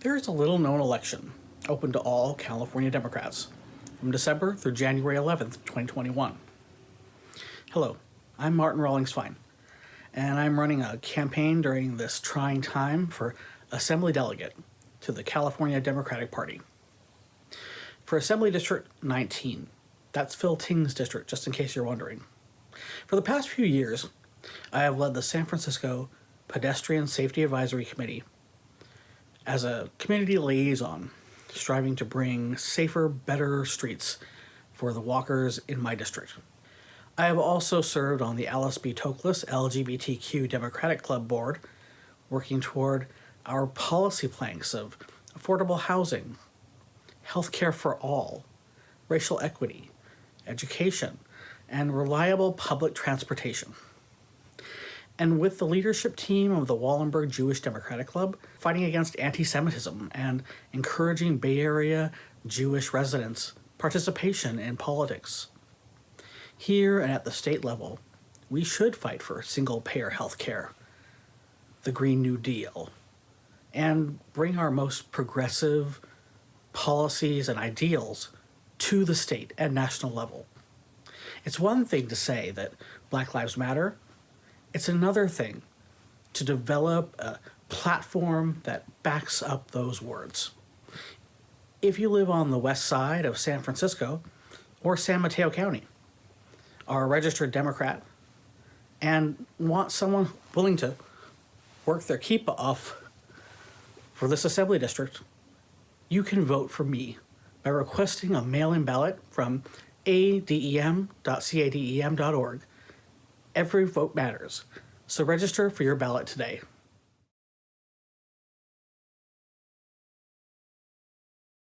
There is a little-known election open to all California Democrats from December through January 11th, 2021. Hello, I'm Martin Rawlings-Fein, and I'm running a campaign during this trying time for Assembly Delegate to the California Democratic Party. For Assembly District 19, that's Phil Ting's district, just in case you're wondering. For the past few years, I have led the San Francisco Pedestrian Safety Advisory Committee as a community liaison, striving to bring safer, better streets for the walkers in my district. I have also served on the Toklas LGBTQ Democratic Club board, working toward our policy planks of affordable housing, healthcare for all, racial equity, education, and reliable public transportation. And with the leadership team of the Wallenberg Jewish Democratic Club, fighting against antisemitism and encouraging Bay Area Jewish residents' participation in politics. Here and at the state level, we should fight for single-payer health care, the Green New Deal, and bring our most progressive policies and ideals to the state and national level. It's one thing to say that Black Lives Matter. It's another thing to develop a platform that backs up those words. If you live on the west side of San Francisco or San Mateo County, are a registered Democrat, and want someone willing to work their kippah off for this assembly district, you can vote for me by requesting a mail-in ballot from adem.cadem.org. Every vote matters, so register for your ballot today.